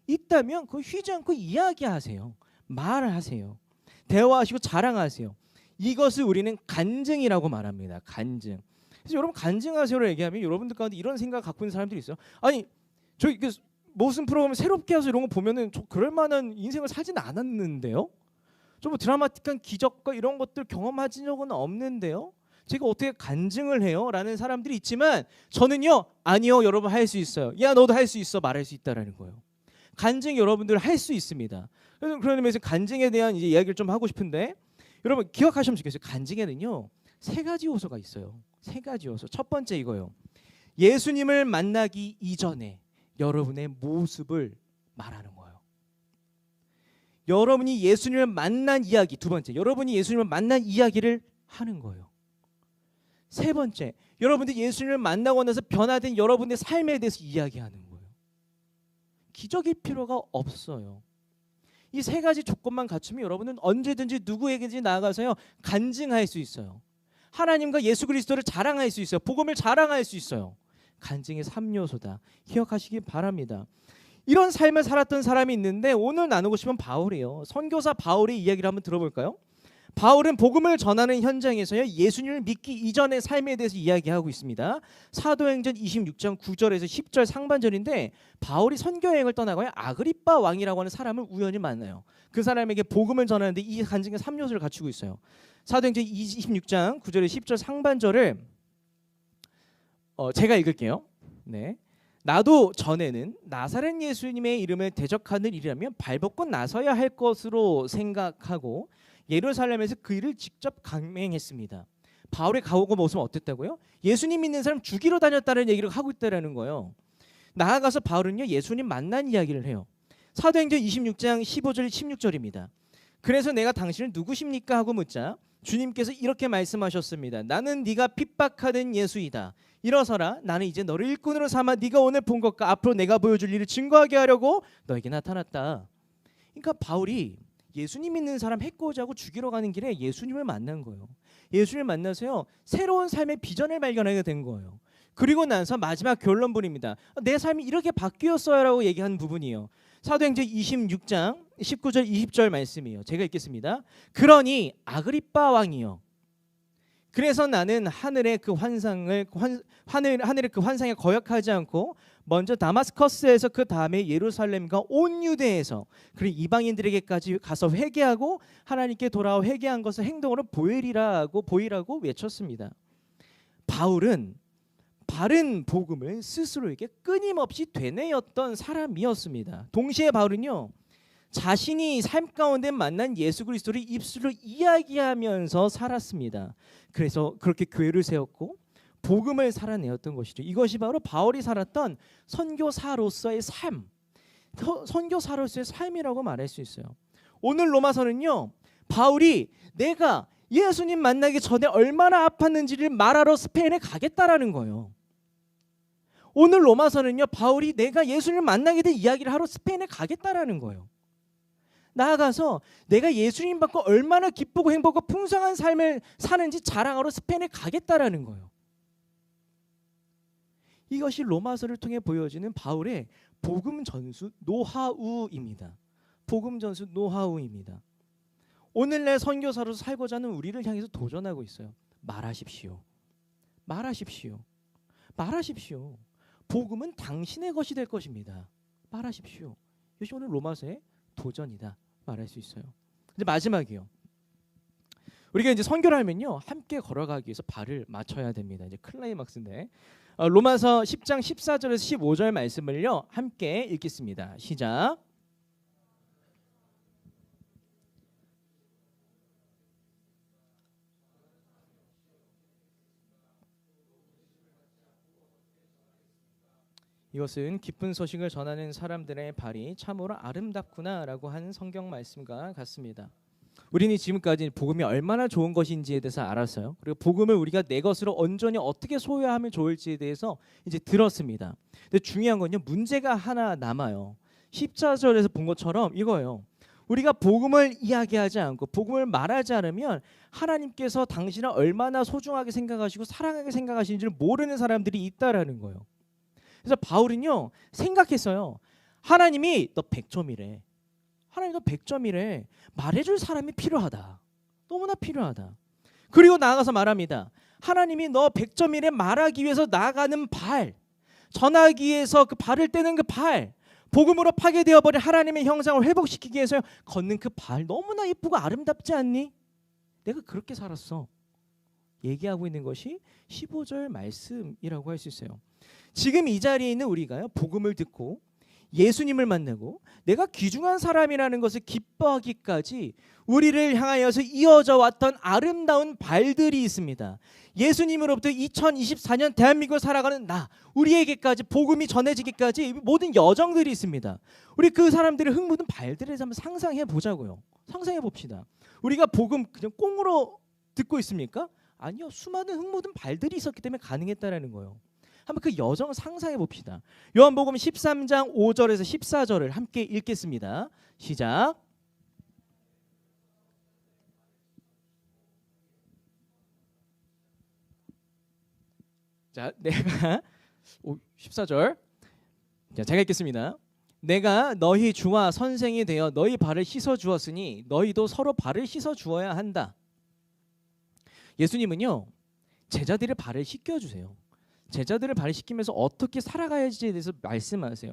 있다면 그거 쉬지 않고 이야기하세요. 말하세요. 대화하시고 자랑하세요. 이것을 우리는 간증이라고 말합니다. 간증. 그래서 여러분 간증하세요를 얘기하면 여러분들 가운데 이런 생각 갖고 있는 사람들이 있어요. 아니 저 무슨 프로그램 새롭게 해서 이런 거 보면은 저 그럴 만한 인생을 살지는 않았는데요. 좀 뭐 드라마틱한 기적과 이런 것들 경험하신 적은 없는데요. 제가 어떻게 간증을 해요? 라는 사람들이 있지만 저는요. 아니요. 여러분 할 수 있어요. 야 너도 할 수 있어. 말할 수 있다라는 거예요. 간증 여러분들 할 수 있습니다. 그런 의미에서 간증에 대한 이제 이야기를 좀 하고 싶은데 여러분 기억하시면 좋겠어요. 간증에는요 3가지 요소가 있어요. 3가지 요소. 첫 번째 이거요. 예수님을 만나기 이전에 여러분의 모습을 말하는 거예요. 여러분이 예수님을 만난 이야기. 두 번째, 여러분이 예수님을 만난 이야기를 하는 거예요. 세 번째, 여러분들이 예수님을 만나고 나서 변화된 여러분의 삶에 대해서 이야기하는 거예요. 기적일 필요가 없어요. 이 3가지 조건만 갖추면 여러분은 언제든지 누구에게든지 나아가서요 간증할 수 있어요. 하나님과 예수 그리스도를 자랑할 수 있어요. 복음을 자랑할 수 있어요. 간증의 3요소다. 기억하시기 바랍니다. 이런 삶을 살았던 사람이 있는데 오늘 나누고 싶은 바울이에요. 선교사 바울의 이야기를 한번 들어볼까요? 바울은 복음을 전하는 현장에서요 예수님을 믿기 이전의 삶에 대해서 이야기하고 있습니다. 사도행전 26장 9절에서 10절 상반절인데 바울이 선교여행을 떠나고요 아그리빠 왕이라고 하는 사람을 우연히 만나요. 그 사람에게 복음을 전하는데 이 간증의 3요소를 갖추고 있어요. 사도행전 26장 9절에서 10절 상반절을 제가 읽을게요. 네. 나도 전에는 나사렛 예수님의 이름을 대적하는 일이라면 발벗고 나서야 할 것으로 생각하고 예루살렘에서 그 일을 직접 강행했습니다. 바울의 가오고 모습은 어땠다고요? 예수님 믿는 사람 죽이러 다녔다는 얘기를 하고 있다라는 거예요. 나아가서 바울은요 예수님 만난 이야기를 해요. 사도행전 26장 15절 16절입니다. 그래서 내가 당신을 누구십니까 하고 묻자 주님께서 이렇게 말씀하셨습니다. 나는 네가 핍박하던 예수이다. 일어서라. 나는 이제 너를 일꾼으로 삼아 네가 오늘 본 것과 앞으로 내가 보여줄 일을 증거하게 하려고 너에게 나타났다. 그러니까 바울이 예수님 믿는 사람 해코지하고 죽이러 가는 길에 예수님을 만난 거예요. 예수님을 만나서요 새로운 삶의 비전을 발견하게 된 거예요. 그리고 나서 마지막 결론부입니다. 내 삶이 이렇게 바뀌었어요라고 얘기한 부분이에요. 사도행전 26장 19절 20절 말씀이에요. 제가 읽겠습니다. 그러니 아그리빠 왕이요. 그래서 나는 하늘의 그 환상에 거역하지 않고 먼저 다마스커스에서 그 다음에 예루살렘과 온 유대에서 그리고 이방인들에게까지 가서 회개하고 하나님께 돌아와 회개한 것을 행동으로 보이라고 외쳤습니다. 바울은 바른 복음을 스스로에게 끊임없이 되뇌었던 사람이었습니다. 동시에 바울은요 자신이 삶 가운데 만난 예수 그리스도를 입술로 이야기하면서 살았습니다. 그래서 그렇게 교회를 세웠고 복음을 살아내었던 것이죠. 이것이 바로 바울이 살았던 선교사로서의 삶, 선교사로서의 삶이라고 말할 수 있어요. 오늘 로마서는요 바울이 내가 예수님 만나기 전에 얼마나 아팠는지를 말하러 스페인에 가겠다라는 거예요. 오늘 로마서는요 바울이 내가 예수님을 만나게 된 이야기를 하러 스페인에 가겠다라는 거예요. 나아가서 내가 예수님 받고 얼마나 기쁘고 행복하고 풍성한 삶을 사는지 자랑하러 스페인에 가겠다라는 거예요. 이것이 로마서를 통해 보여지는 바울의 복음 전수 노하우입니다. 복음 전수 노하우입니다. 오늘날 선교사로 살고자 하는 우리를 향해서 도전하고 있어요. 말하십시오. 말하십시오. 말하십시오. 복음은 당신의 것이 될 것입니다. 말하십시오. 이것이 오늘 로마서의 도전이다 말할 수 있어요. 이제 마지막이요. 우리가 이제 선교를 하면요, 함께 걸어가기 위해서 발을 맞춰야 됩니다. 이제 클라이막스인데 로마서 10장 14절에서 15절 말씀을요 함께 읽겠습니다. 시작. 이것은 기쁜 소식을 전하는 사람들의 발이 참으로 아름답구나라고 하는 성경 말씀과 같습니다. 우리는 지금까지 복음이 얼마나 좋은 것인지에 대해서 알았어요. 그리고 복음을 우리가 내 것으로 온전히 어떻게 소유하면 좋을지에 대해서 이제 들었습니다. 근데 중요한 건요, 문제가 하나 남아요. 14절에서 본 것처럼 이거예요. 우리가 복음을 이야기하지 않고 복음을 말하지 않으면 하나님께서 당신을 얼마나 소중하게 생각하시고 사랑하게 생각하시는지를 모르는 사람들이 있다라는 거예요. 그래서 바울은요 생각했어요. 하나님이 너 100점이래. 하나님 너 100점이래. 말해줄 사람이 필요하다. 너무나 필요하다. 그리고 나아가서 말합니다. 하나님이 너 100점이래 말하기 위해서 나가는 발, 전하기 위해서 그 발을 떼는 그 발, 복음으로 파괴되어 버린 하나님의 형상을 회복시키기 위해서 걷는 그 발 너무나 예쁘고 아름답지 않니? 내가 그렇게 살았어. 얘기하고 있는 것이 15절 말씀이라고 할 수 있어요. 지금 이 자리에 있는 우리가요 복음을 듣고 예수님을 만나고 내가 귀중한 사람이라는 것을 기뻐하기까지 우리를 향하여서 이어져 왔던 아름다운 발들이 있습니다. 예수님으로부터 2024년 대한민국을 살아가는 나, 우리에게까지 복음이 전해지기까지 모든 여정들이 있습니다. 우리 그 사람들의 흙 묻은 발들에 대해서 한번 상상해 보자고요. 상상해 봅시다. 우리가 복음 그냥 꽁으로 듣고 있습니까? 아니요. 수많은 흙 묻은 발들이 있었기 때문에 가능했다라는 거예요. 한번 그 여정을 상상해 봅시다. 요한복음 13장 5절에서 14절을 함께 읽겠습니다. 시작. 자, 내가 14절. 자, 제가 읽겠습니다. 내가 너희 주와 선생이 되어 너희 발을 씻어 주었으니 너희도 서로 발을 씻어 주어야 한다. 예수님은요 제자들의 발을 씻겨 주세요. 제자들을 발을 씻기면서 어떻게 살아가야지에 대해서 말씀하세요.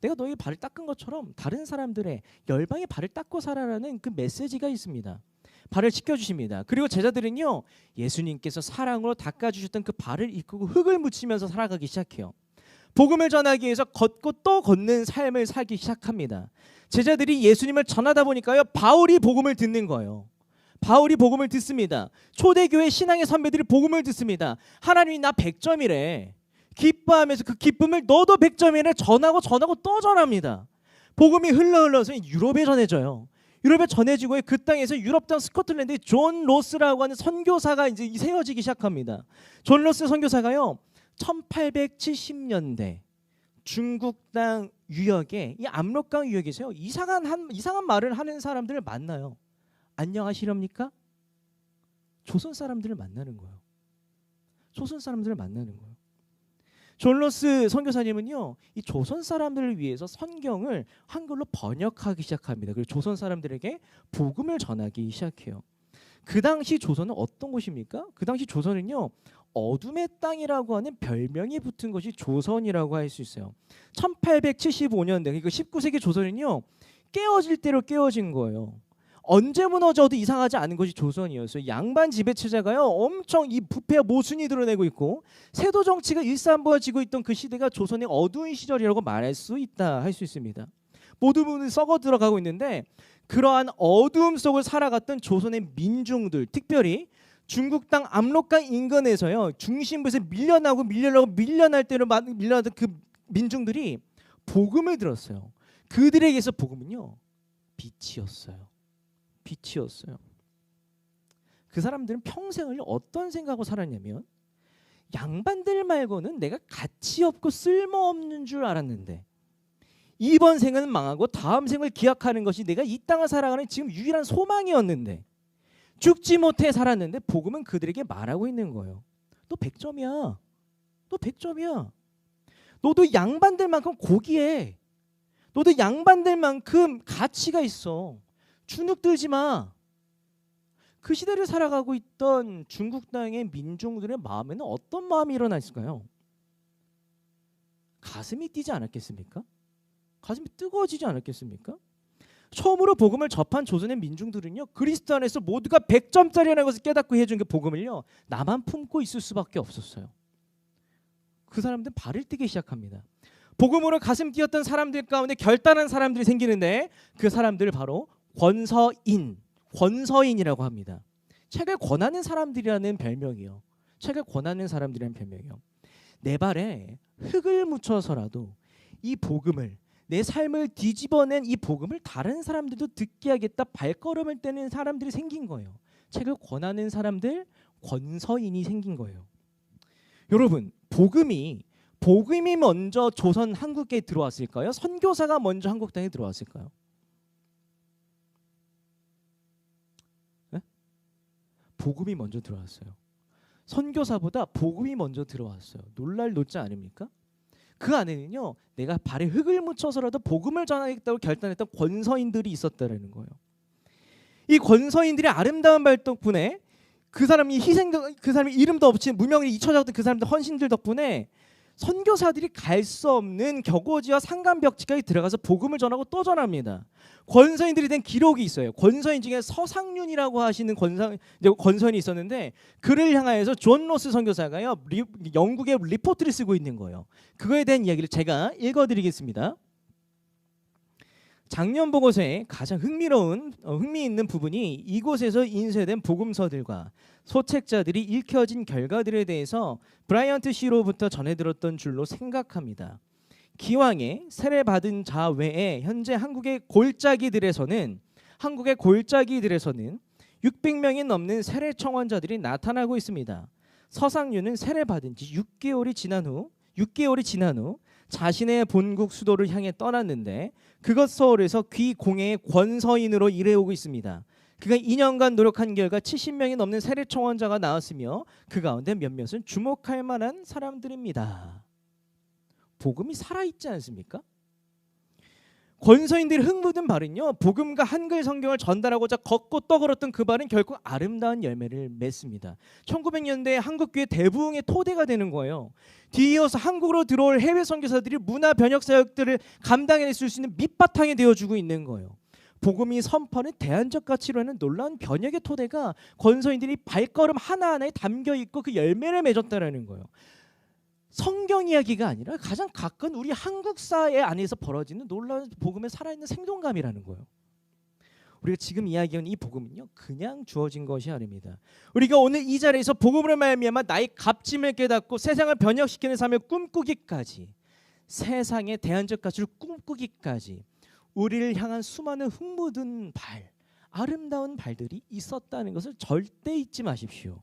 내가 너희 발을 닦은 것처럼 다른 사람들의 열방의 발을 닦고 살아라는 그 메시지가 있습니다. 발을 씻겨주십니다. 그리고 제자들은요 예수님께서 사랑으로 닦아주셨던 그 발을 이끌고 흙을 묻히면서 살아가기 시작해요. 복음을 전하기 위해서 걷고 또 걷는 삶을 살기 시작합니다. 제자들이 예수님을 전하다 보니까요 바울이 복음을 듣는 거예요. 바울이 복음을 듣습니다. 초대교회 신앙의 선배들이 복음을 듣습니다. 하나님이 나 100점이래. 기뻐하면서 그 기쁨을 너도 100점이래 전하고 또 전합니다. 복음이 흘러서 유럽에 전해져요. 유럽에 전해지고 그 땅에서 유럽 땅 스코틀랜드에 존 로스라고 하는 선교사가 이제 세워지기 시작합니다. 존 로스 선교사가요 1870년대 중국 땅 유역에 이 압록강 유역에서요 이상한 말을 하는 사람들을 만나요. 안녕하시렵니까? 조선 사람들을 만나는 거예요. 조선 사람들을 만나는 거예요. 존 로스 선교사님은요 이 조선 사람들을 위해서 성경을 한글로 번역하기 시작합니다. 그리고 조선 사람들에게 복음을 전하기 시작해요. 그 당시 조선은 어떤 곳입니까? 그 당시 조선은요 어둠의 땅이라고 하는 별명이 붙은 것이 조선이라고 할 수 있어요. 1875년대 그러니까 19세기 조선은요 깨어질 대로 깨어진 거예요. 언제 무너져도 이상하지 않은 것이 조선이었어요. 양반 지배체제가요 엄청 이 부패와 모순이 드러내고 있고 세도 정치가 일삼부해지고 있던 그 시대가 조선의 어두운 시절이라고 말할 수 있다 할 수 있습니다. 모든 썩어 들어가고 있는데 그러한 어두움 속을 살아갔던 조선의 민중들, 특별히 중국 땅 압록강 인근에서요 중심부에서 밀려날 때로 밀려나던 그 민중들이 복음을 들었어요. 그들에게서 복음은요 빛이었어요. 빛이었어요. 그 사람들은 평생을 어떤 생각하고 살았냐면 양반들 말고는 내가 가치 없고 쓸모없는 줄 알았는데 이번 생은 망하고 다음 생을 기약하는 것이 내가 이 땅을 살아가는 지금 유일한 소망이었는데 죽지 못해 살았는데 복음은 그들에게 말하고 있는 거예요. 너 100점이야. 너 100점이야. 너도 양반들 만큼 고귀해. 너도 양반들 만큼 가치가 있어. 주눅 들지 마. 그 시대를 살아가고 있던 중국 땅의 민중들의 마음에는 어떤 마음이 일어나 있을까요? 가슴이 뛰지 않았겠습니까? 가슴이 뜨거워지지 않았겠습니까? 처음으로 복음을 접한 조선의 민중들은요, 그리스도 안에서 모두가 100점짜리라는 것을 깨닫고 해준 게 복음을요, 나만 품고 있을 수밖에 없었어요. 그 사람들은 발을 뛰기 시작합니다. 복음으로 가슴 뛰었던 사람들 가운데 결단한 사람들이 생기는데 그 사람들을 바로 권서인이라고 합니다. 책을 권하는 사람들이라는 별명이요. 책을 권하는 사람들이라는 별명이요. 내 발에 흙을 묻혀서라도 이 복음을, 내 삶을 뒤집어낸 이 복음을 다른 사람들도 듣게 하겠다 발걸음을 떼는 사람들이 생긴 거예요. 책을 권하는 사람들, 권서인이 생긴 거예요. 여러분, 복음이 먼저 조선 한국에 들어왔을까요? 선교사가 먼저 한국 땅에 들어왔을까요? 네? 복음이 먼저 들어왔어요. 선교사보다 복음이 먼저 들어왔어요. 놀랄 노자 아닙니까? 그 안에는요, 내가 발에 흙을 묻혀서라도 복음을 전하겠다고 결단했던 권서인들이 있었다라는 거예요. 이 권서인들의 아름다운 발 덕분에 그 사람이 이름도 없이 무명을 잊혀졌던 그 사람들 헌신들 덕분에 선교사들이 갈 수 없는 격오지와 산간벽지까지 들어가서 복음을 전하고 또 전합니다. 권서인들이 된 기록이 있어요. 권서인 중에 서상륜이라고 하시는 권서인이 있었는데 그를 향하여서 존 로스 선교사가요, 영국의 리포트를 쓰고 있는 거예요. 그거에 대한 이야기를 제가 읽어드리겠습니다. 작년 보고서에 가장 흥미있는 부분이 이곳에서 인쇄된 복음서들과 소책자들이 읽혀진 결과들에 대해서 브라이언트 씨로부터 전해 들었던 줄로 생각합니다. 기왕에 세례받은 자 외에 현재 한국의 골짜기들에서는 600명이 넘는 세례 청원자들이 나타나고 있습니다. 서상륜은 세례받은 지 6개월이 지난 후 자신의 본국 수도를 향해 떠났는데 그것 서울에서 귀공회의 권서인으로 일해오고 있습니다. 그가 2년간 노력한 결과 70명이 넘는 세례 청원자가 나왔으며 그 가운데 몇몇은 주목할 만한 사람들입니다. 복음이 살아있지 않습니까? 권서인들이 흙묻은 발은요, 복음과 한글 성경을 전달하고자 걷고 떠걸었던 그 발은 결국 아름다운 열매를 맺습니다. 1900년대에 한국교회 대부흥의 토대가 되는 거예요. 뒤이어서 한국으로 들어올 해외 선교사들이 문화 번역 사역들을 감당해낼 수 있는 밑바탕이 되어주고 있는 거예요. 복음이 선포하는 대안적 가치로 하는 놀라운 변혁의 토대가 권서인들이 발걸음 하나하나에 담겨있고 그 열매를 맺었다는 거예요. 성경 이야기가 아니라 가장 가까운 우리 한국 사회 안에서 벌어지는 놀라운 복음의 살아있는 생동감이라는 거예요. 우리가 지금 이야기하는 이 복음은요, 그냥 주어진 것이 아닙니다. 우리가 오늘 이 자리에서 복음으로 말미암아 나의 값짐을 깨닫고 세상을 변혁시키는 삶을 꿈꾸기까지, 세상의 대안적 가치를 꿈꾸기까지 우리를 향한 수많은 흙묻은 발, 아름다운 발들이 있었다는 것을 절대 잊지 마십시오.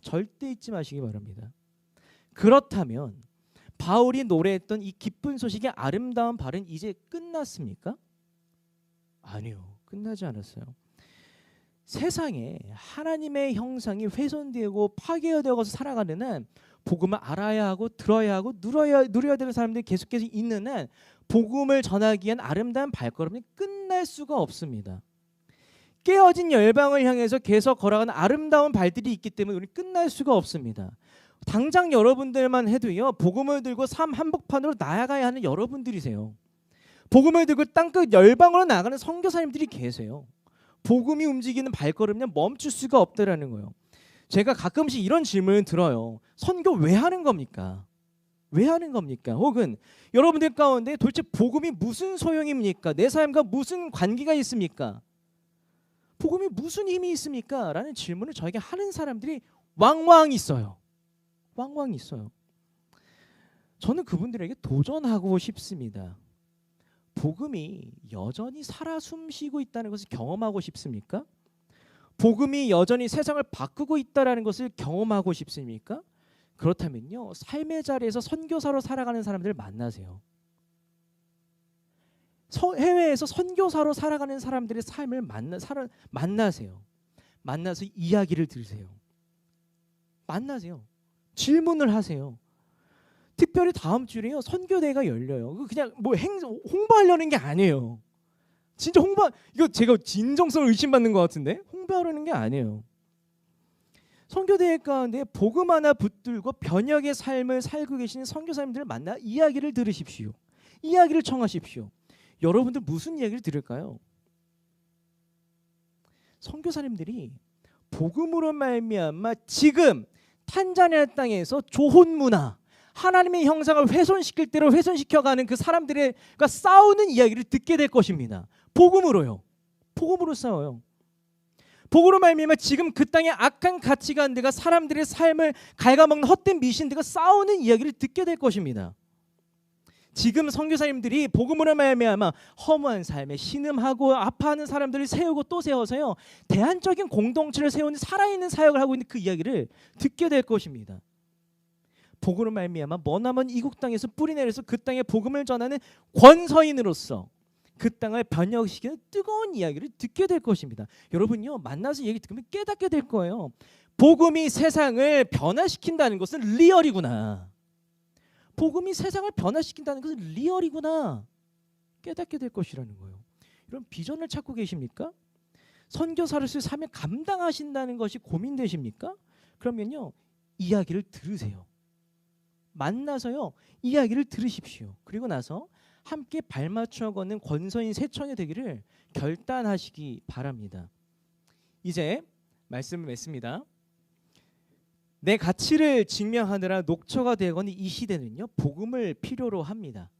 절대 잊지 마시기 바랍니다. 그렇다면 바울이 노래했던 이 기쁜 소식의 아름다운 발은 이제 끝났습니까? 아니요, 끝나지 않았어요. 세상에 하나님의 형상이 훼손되고 파괴되어서 살아가는 한, 복음을 알아야 하고 들어야 하고 누려야 되는 사람들이 계속해서 있는 한 복음을 전하기 위한 아름다운 발걸음이 끝날 수가 없습니다. 깨어진 열방을 향해서 계속 걸어가는 아름다운 발들이 있기 때문에 우리는 끝날 수가 없습니다. 당장 여러분들만 해도요, 복음을 들고 삶 한복판으로 나아가야 하는 여러분들이세요. 복음을 들고 땅끝 열방으로 나가는 선교사님들이 계세요. 복음이 움직이는 발걸음은 멈출 수가 없다라는 거예요. 제가 가끔씩 이런 질문을 들어요. 선교 왜 하는 겁니까? 왜 하는 겁니까? 혹은 여러분들 가운데 도대체 복음이 무슨 소용입니까? 내 삶과 무슨 관계가 있습니까? 복음이 무슨 힘이 있습니까? 라는 질문을 저에게 하는 사람들이 왕왕 있어요. 왕왕 있어요. 저는 그분들에게 도전하고 싶습니다. 복음이 여전히 살아 숨쉬고 있다는 것을 경험하고 싶습니까? 복음이 여전히 세상을 바꾸고 있다는 것을 경험하고 싶습니까? 그렇다면요, 삶의 자리에서 선교사로 살아가는 사람들을 만나세요. 해외에서 선교사로 살아가는 사람들의 삶을 만나세요. 만나서 이야기를 들으세요. 만나세요. 질문을 하세요. 특별히 다음 주에요 선교대회가 열려요. 그냥 뭐 홍보하려는 게 아니에요. 진짜 이거 제가 진정성을 의심받는 것 같은데 홍보하려는 게 아니에요. 선교대회 가운데 복음 하나 붙들고 변혁의 삶을 살고 계시는 선교사님들을 만나 이야기를 들으십시오. 이야기를 청하십시오. 여러분들 무슨 이야기를 들을까요? 선교사님들이 복음으로 말미암아 지금 탄자니아 땅에서 좋은 문화, 하나님의 형상을 훼손시킬 대로 훼손시켜가는 그 사람들과 싸우는 이야기를 듣게 될 것입니다. 복음으로요. 복음으로 싸워요. 복음으로 말미암아 지금 그 땅의 악한 가치관들과 사람들의 삶을 갉아먹는 헛된 미신들과 싸우는 이야기를 듣게 될 것입니다. 지금 선교사님들이 복음으로 말미암아 허무한 삶에 신음하고 아파하는 사람들을 세우고 또 세워서요 대안적인 공동체를 세우는 살아있는 사역을 하고 있는 그 이야기를 듣게 될 것입니다. 복음으로 말미암아 머나먼 이국 땅에서 뿌리내려서 그 땅에 복음을 전하는 권서인으로서 그 땅을 변혁시키는 뜨거운 이야기를 듣게 될 것입니다. 여러분요 만나서 얘기 듣으면 깨닫게 될 거예요. 복음이 세상을 변화시킨다는 것은 리얼이구나. 복음이 세상을 변화시킨다는 것은 리얼이구나. 깨닫게 될 것이라는 거예요. 이런 비전을 찾고 계십니까? 선교사로서의 삶을 감당하신다는 것이 고민되십니까? 그러면요 이야기를 들으세요. 만나서요 이야기를 들으십시오. 그리고 나서 함께 발맞춰 걷는 권서인 세천이 되기를 결단하시기 바랍니다. 이제 말씀을 맺습니다. 내 가치를 증명하느라 녹초가 되거니 이 시대는요 복음을 필요로 합니다.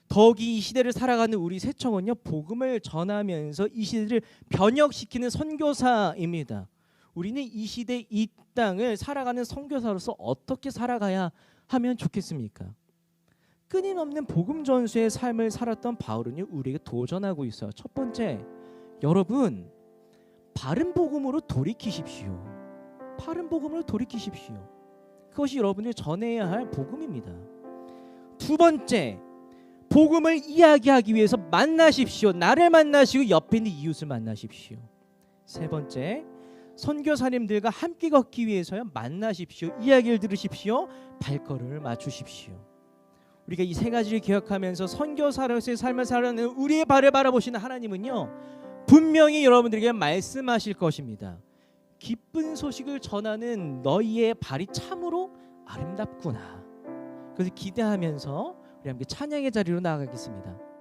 더욱이 이 시대를 살아가는 우리 세청은요 복음을 전하면서 이 시대를 변혁시키는 선교사입니다. 우리는 이 시대 이 땅을 살아가는 선교사로서 어떻게 살아가야 하면 좋겠습니까? 끊임없는 복음 전수의 삶을 살았던 바울은요 우리에게 도전하고 있어요. 첫 번째, 여러분 바른 복음으로 돌이키십시오. 바른 복음으로 돌이키십시오. 그것이 여러분들이 전해야 할 복음입니다. 두 번째, 복음을 이야기하기 위해서 만나십시오. 나를 만나시고 옆에 있는 이웃을 만나십시오. 세 번째, 선교사님들과 함께 걷기 위해서요 만나십시오. 이야기를 들으십시오. 발걸음을 맞추십시오. 우리가 이 세 가지를 기억하면서 선교사로서의 삶을 살아가는 우리의 발을 바라보시는 하나님은요 분명히 여러분들에게 말씀하실 것입니다. 기쁜 소식을 전하는 너희의 발이 참으로 아름답구나. 그래서 기대하면서 우리 함께 찬양의 자리로 나아가겠습니다.